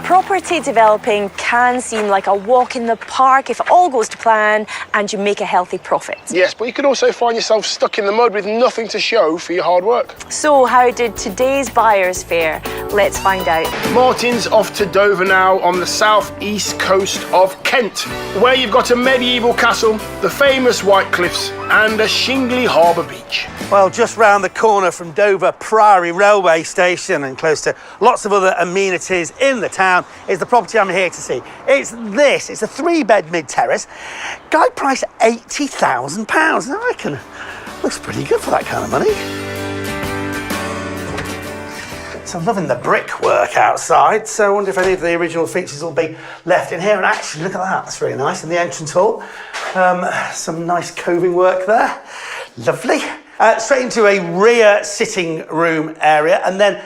Property developing can seem like a walk in the park if it all goes to plan and you make a healthy profit. Yes, but you could also find yourself stuck in the mud with nothing to show for your hard work. So how did today's buyers fare? Let's find out. Martin's off to Dover now on the south-east coast of Kent, where you've got a medieval castle, the famous White Cliffs, and a shingly harbour beach. Well, just round the corner from Dover Priory railway station and close to lots of other amenities in the town is the property I'm here to see. It's a 3-bed mid-terrace, guide price £80,000. I reckon looks pretty good for that kind of money. So I'm loving the brickwork outside, so I wonder if any of the original features will be left in here. And actually, look at that, that's really nice in the entrance hall. Some nice coving work there, lovely. Straight into a rear sitting room area, and then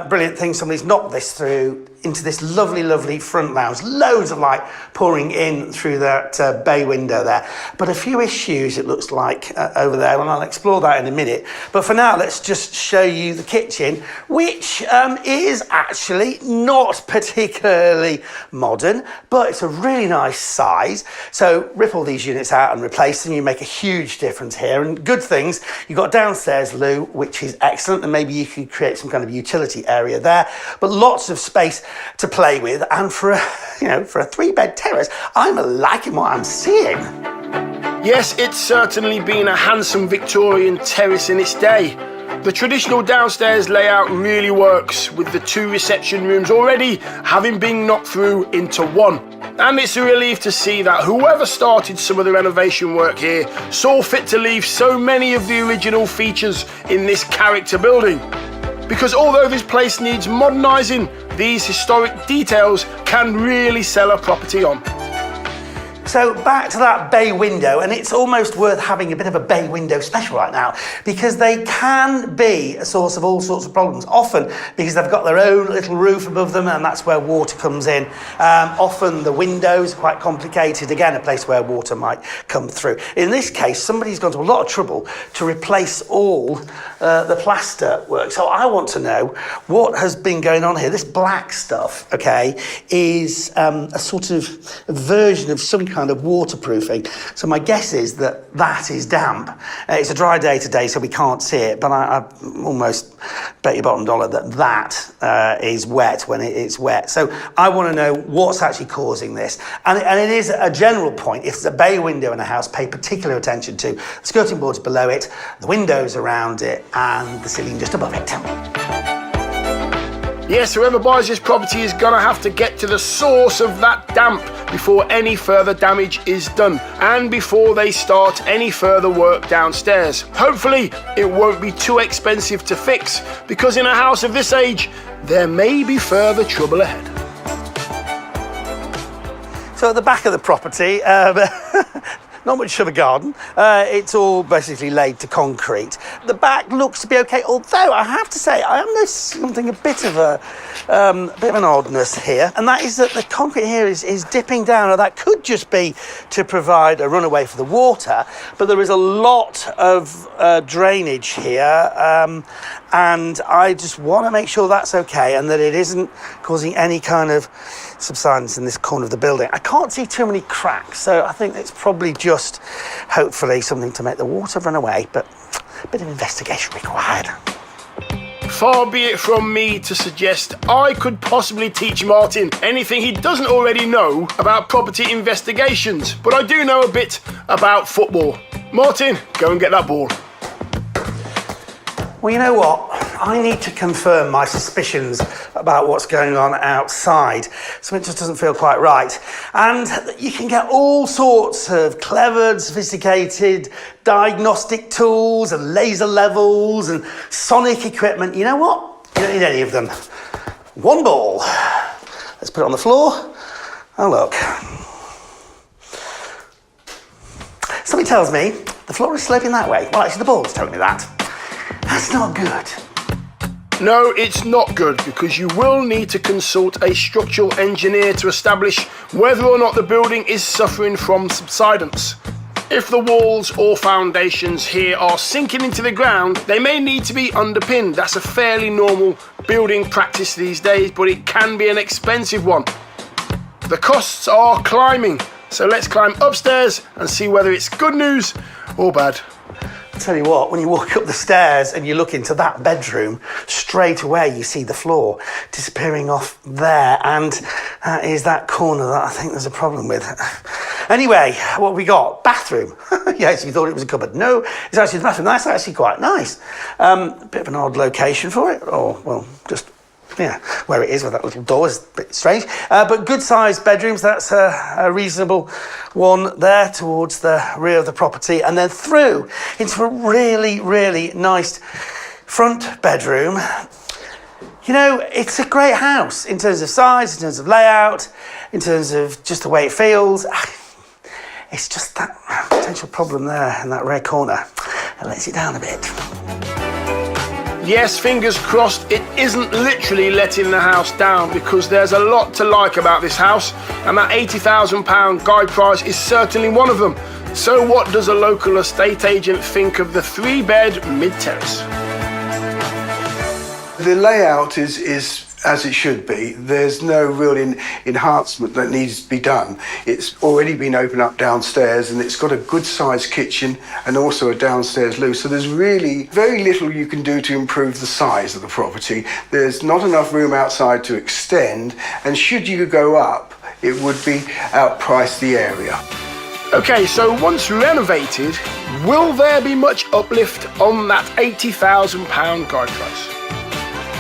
brilliant thing, somebody's knocked this through into this lovely, lovely front lounge. Loads of light pouring in through that bay window there. But a few issues, it looks like, over there, and I'll explore that in a minute. But for now, let's just show you the kitchen, which is actually not particularly modern, but it's a really nice size. So rip all these units out and replace them. You make a huge difference here. And good things, you've got downstairs loo, which is excellent, and maybe you could create some kind of utility area there. But lots of space to play with, and for a 3-bed terrace, I'm liking what I'm seeing. Yes, it's certainly been a handsome Victorian terrace in its day. The traditional downstairs layout really works, with the 2 reception rooms already having been knocked through into one. And it's a relief to see that whoever started some of the renovation work here saw fit to leave so many of the original features in this character building. Because although this place needs modernising, these historic details can really sell a property on. So back to that bay window, and it's almost worth having a bit of a bay window special right now, because they can be a source of all sorts of problems. Often because they've got their own little roof above them, and that's where water comes in. Often the windows are quite complicated, again, a place where water might come through. In this case, somebody's gone to a lot of trouble to replace all the plaster work. So I want to know what has been going on here. This black stuff, okay, is a sort of version of some kind of waterproofing. So my guess is that that is damp. It's a dry day today, so we can't see it, but I almost bet your bottom dollar that that is wet when it's wet. So I want to know what's actually causing this. And it is a general point. If there's a bay window in a house, pay particular attention to the skirting boards below it, the windows around it, and the ceiling just above it. Yes, whoever buys this property is going to have to get to the source of that damp before any further damage is done, and before they start any further work downstairs. Hopefully, it won't be too expensive to fix, because in a house of this age, there may be further trouble ahead. So at the back of the property, not much of a garden. It's all basically laid to concrete. The back looks to be okay, although I have to say I am noticing something a bit of an oddness here, and that is that the concrete here is dipping down. Now, that could just be to provide a runaway for the water, but there is a lot of drainage here, and I just want to make sure that's okay and that it isn't causing any kind of subsidence in this corner of the building. I can't see too many cracks, so I think it's probably just, hopefully, something to make the water run away, but a bit of investigation required. Far be it from me to suggest I could possibly teach Martin anything he doesn't already know about property investigations, but I do know a bit about football. Martin, go and get that ball. Well, you know what? I need to confirm my suspicions about what's going on outside. Something just doesn't feel quite right. And you can get all sorts of clever, sophisticated diagnostic tools and laser levels and sonic equipment. You know what? You don't need any of them. One ball. Let's put it on the floor. Oh, look. Something tells me the floor is sloping that way. Well, actually, the ball's telling me that. That's not good. No, it's not good, because you will need to consult a structural engineer to establish whether or not the building is suffering from subsidence. If the walls or foundations here are sinking into the ground, they may need to be underpinned. That's a fairly normal building practice these days, but it can be an expensive one. The costs are climbing, so let's climb upstairs and see whether it's good news or bad. I'll tell you what, when you walk up the stairs and you look into that bedroom, straight away you see the floor disappearing off there, and that is that corner that I think there's a problem with. Anyway, what have we got? Bathroom. Yes, you thought it was a cupboard. No, it's actually the bathroom. That's actually quite nice. A bit of an odd location for it, or, well, just, yeah, where it is with that little door is a bit strange. But good-sized bedrooms, that's a reasonable one there towards the rear of the property. And then through into a really, really nice front bedroom. You know, it's a great house in terms of size, in terms of layout, in terms of just the way it feels. It's just that potential problem there in that rear corner. It lets it down a bit. Yes, fingers crossed it isn't literally letting the house down, because there's a lot to like about this house, and that £80,000 guide price is certainly one of them. So what does a local estate agent think of the 3-bed mid-terrace? The layout is as it should be. There's no real enhancement that needs to be done. It's already been opened up downstairs, and it's got a good sized kitchen and also a downstairs loo. So there's really very little you can do to improve the size of the property. There's not enough room outside to extend, and should you go up, it would be outprice the area. Okay, so once renovated, will there be much uplift on that £80,000 guide price?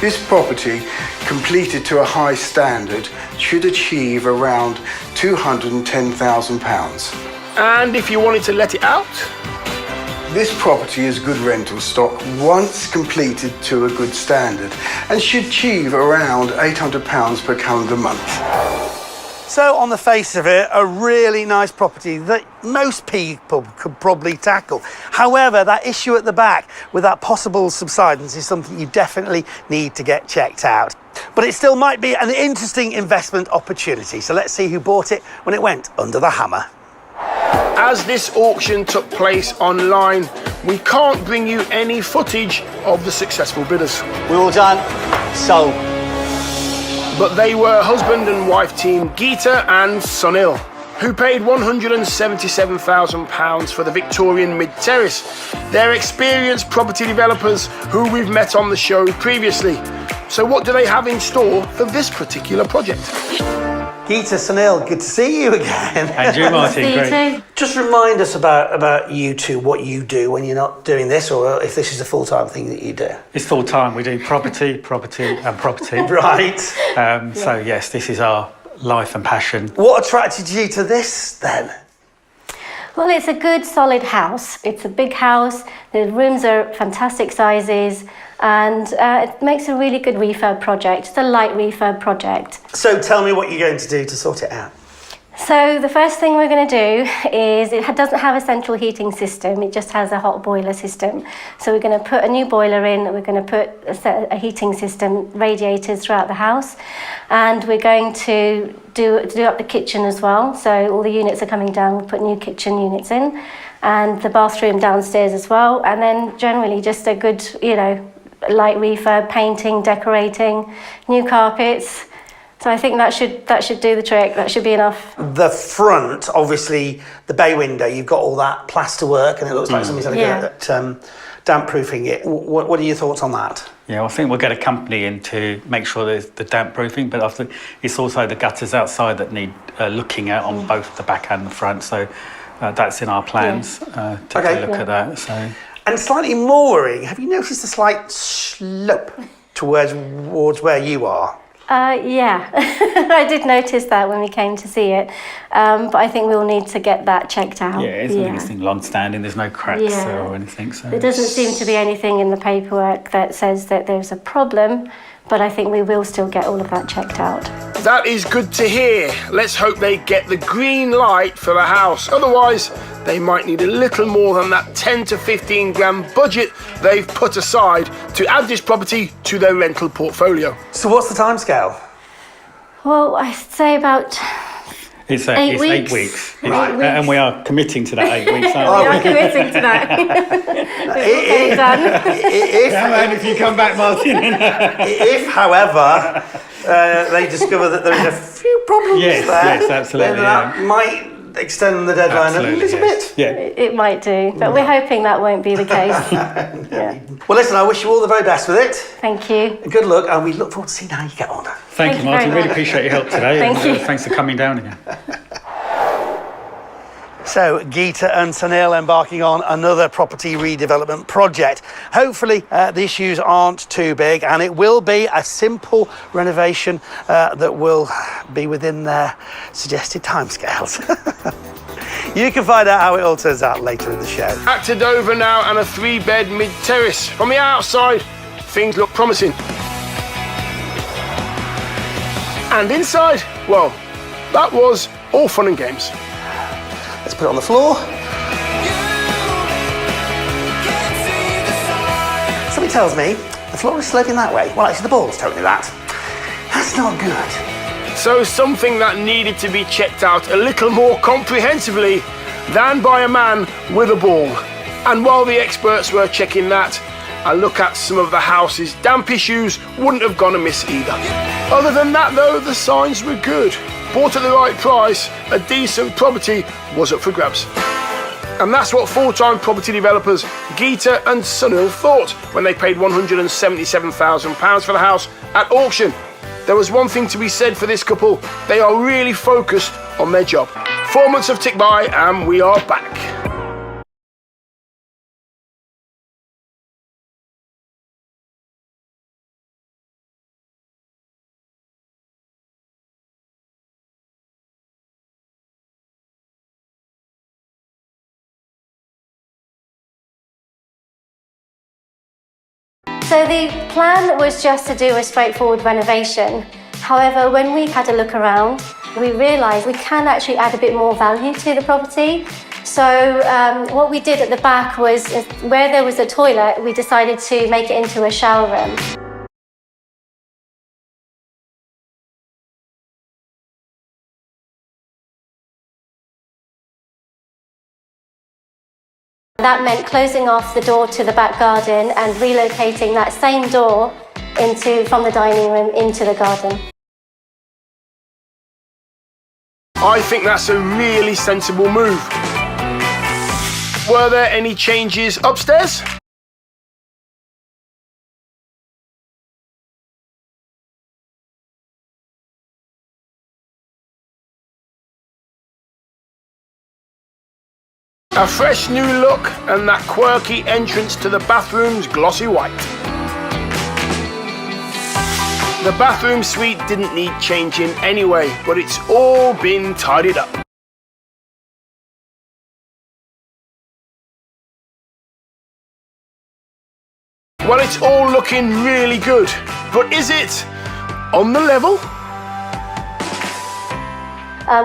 This property, completed to a high standard, should achieve around £210,000. And if you wanted to let it out? This property is good rental stock once completed to a good standard, and should achieve around £800 per calendar month. So on the face of it, a really nice property that most people could probably tackle. However, that issue at the back with that possible subsidence is something you definitely need to get checked out. But it still might be an interesting investment opportunity. So let's see who bought it when it went under the hammer. As this auction took place online, we can't bring you any footage of the successful bidders. We're all done. Sold. But they were husband and wife team Geeta and Sunil, who paid £177,000 for the Victorian mid-terrace. They're experienced property developers who we've met on the show previously. So what do they have in store for this particular project? Geeta, Sunil, good to see you again. And you, Martin. Great. Just remind us about you two, what you do when you're not doing this, or if this is a full-time thing that you do. It's full time. We do property, and property. Right. So yes, this is our life and passion. What attracted you to this then? Well, it's a good, solid house. It's a big house. The rooms are fantastic sizes, and it makes a really good refurb project. It's a light refurb project. So tell me what you're going to do to sort it out. So the first thing we're going to do is, it doesn't have a central heating system, it just has a hot boiler system. So we're going to put a new boiler in, we're going to put a heating system, radiators throughout the house, and we're going to do up the kitchen as well. So all the units are coming down, we'll put new kitchen units in, and the bathroom downstairs as well, and then generally just a good, light refurb, painting, decorating, new carpets. So I think that should do the trick. That should be enough. The front, obviously, the bay window, you've got all that plaster work, and it looks like somebody's had a go at damp proofing it. What are your thoughts on that? Yeah, I think we'll get a company in to make sure there's the damp proofing, but I think it's also the gutters outside that need looking at on both the back and the front. So that's in our plans to take a look at that. So. And slightly more worrying, have you noticed a slight slope towards where you are? Yeah, I did notice that when we came to see it, but I think we'll need to get that checked out. Yeah, it's anything long-standing, there's no cracks or anything. So there doesn't seem to be anything in the paperwork that says that there's a problem, but I think we will still get all of that checked out. That is good to hear. Let's hope they get the green light for the house. Otherwise, they might need a little more than that 10 to 15 grand budget they've put aside to add this property to their rental portfolio. So what's the timescale? Well, I'd say about It's 8 it's weeks. 8 weeks. Right. And we are committing to that 8 weeks, We aren't we? are committing to that. We'll get it done. Come on, if you come back, Martin. If, however, they discover that there is a few problems Yes, there, yes, absolutely, then that might extend the deadline a little bit. Yeah. It might do, but we're hoping that won't be the case. Yeah. Well, listen, I wish you all the very best with it. Thank you. Good luck, and we look forward to seeing how you get on. Thank you, you Martin. very Really much. appreciate your help today. Thank and, you. Thanks for coming down again. So, Geeta and Sunil embarking on another property redevelopment project. Hopefully, the issues aren't too big, and it will be a simple renovation that will be within their suggested timescales. You can find out how it all turns out later in the show. Back to Dover now, and a 3-bed mid-terrace. From the outside, things look promising. And inside, well, that was all fun and games. Let's put it on the floor. Something tells me the floor is sloping that way. Well, actually, the ball's telling me that. That's not good. So something that needed to be checked out a little more comprehensively than by a man with a ball. And while the experts were checking that, a look at some of the house's damp issues wouldn't have gone amiss either. Other than that though, the signs were good. Bought at the right price, a decent property was up for grabs. And that's what full-time property developers Geeta and Sunil thought when they paid £177,000 for the house at auction. There was one thing to be said for this couple: they are really focused on their job. 4 months have ticked by and we are back. So the plan was just to do a straightforward renovation. However, when we had a look around, we realised we can actually add a bit more value to the property. So what we did at the back was, where there was a toilet, we decided to make it into a shower room. That meant closing off the door to the back garden and relocating that same door from the dining room into the garden. I think that's a really sensible move. Were there any changes upstairs? A fresh new look and that quirky entrance to the bathroom's glossy white. The bathroom suite didn't need changing anyway, but it's all been tidied up. Well, it's all looking really good, but is it on the level?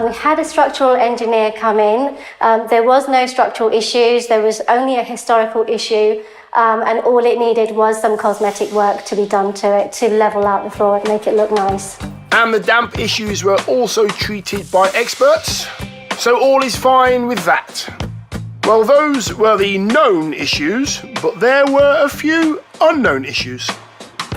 We had a structural engineer come in. There was no structural issues. There was only a historical issue, and all it needed was some cosmetic work to be done to it to level out the floor and make it look nice. And the damp issues were also treated by experts, so all is fine with that. Well, those were the known issues, but there were a few unknown issues.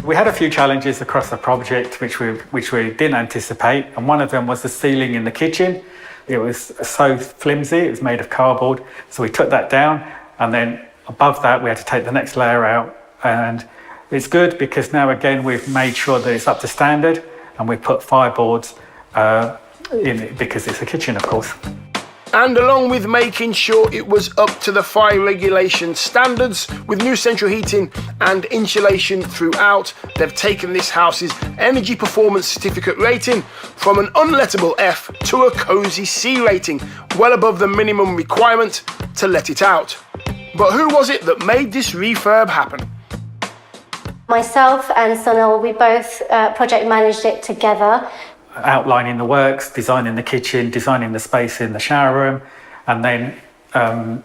We had a few challenges across the project which we didn't anticipate, and one of them was the ceiling in the kitchen. It was so flimsy, it was made of cardboard, so we took that down, and then above that we had to take the next layer out. And it's good because now again we've made sure that it's up to standard, and we've put fireboards in it because it's a kitchen, of course. And along with making sure it was up to the fire regulation standards with new central heating and insulation throughout, they've taken this house's energy performance certificate rating from an unlettable F to a cosy C rating, well above the minimum requirement to let it out. But who was it that made this refurb happen? Myself and Sunil, we both project managed it together. Outlining the works, designing the kitchen, designing the space in the shower room, and then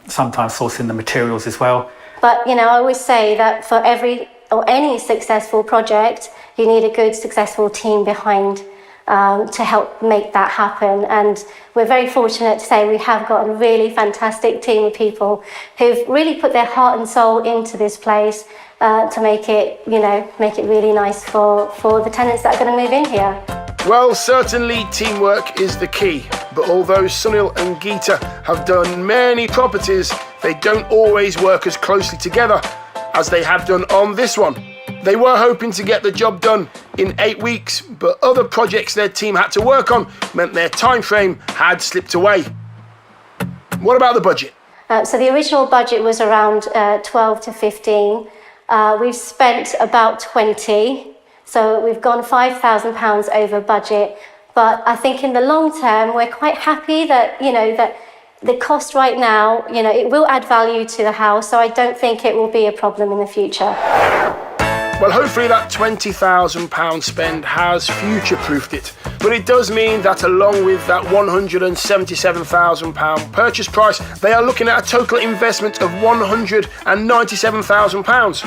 sometimes sourcing the materials as well. But I always say that for every or any successful project, you need a good, successful team behind. to help make that happen. And we're very fortunate to say we have got a really fantastic team of people who've really put their heart and soul into this place to make it, make it really nice for the tenants that are going to move in here. Well, certainly teamwork is the key, but although Sunil and Geeta have done many properties, they don't always work as closely together as they have done on this one. They were hoping to get the job done in 8 weeks, but other projects their team had to work on meant their time frame had slipped away. What about the budget? So the original budget was around 12 to 15. We've spent about 20. So we've gone £5,000 over budget, but I think in the long term, we're quite happy that, that the cost right now, it will add value to the house, so I don't think it will be a problem in the future. Well, hopefully that £20,000 spend has future-proofed it, but it does mean that along with that £177,000 purchase price, they are looking at a total investment of £197,000.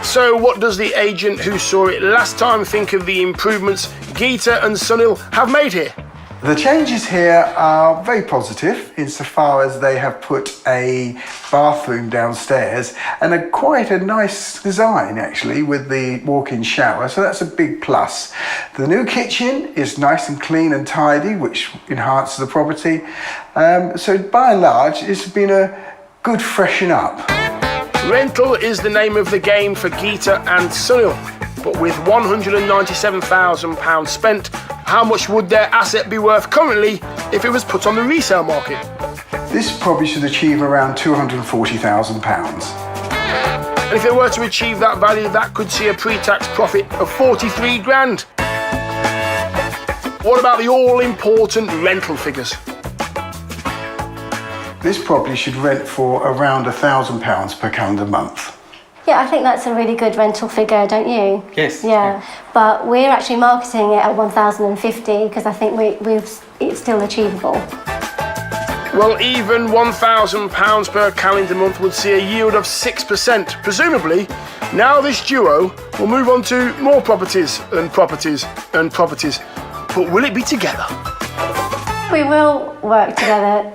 So what does the agent who saw it last time think of the improvements Geeta and Sunil have made here? The changes here are very positive insofar as they have put a bathroom downstairs and quite a nice design actually with the walk-in shower, so that's a big plus. The new kitchen is nice and clean and tidy, which enhances the property. So by and large, it's been a good freshen up. Rental is the name of the game for Geeta and Sunil, but with £197,000 spent, how much would their asset be worth currently if it was put on the resale market? This probably should achieve around £240,000. And if they were to achieve that value, that could see a pre-tax profit of 43 grand. What about the all-important rental figures? This property should rent for around £1,000 per calendar month. Yeah, I think that's a really good rental figure, don't you? Yes. Yeah, but we're actually marketing it at 1,050 because I think it's still achievable. Well, even £1,000 per calendar month would see a yield of 6%. Presumably, now this duo will move on to more properties and properties and properties. But will it be together? We will work together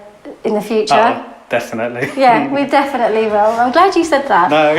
in the future. Definitely. Yeah, we definitely will. I'm glad you said that. No.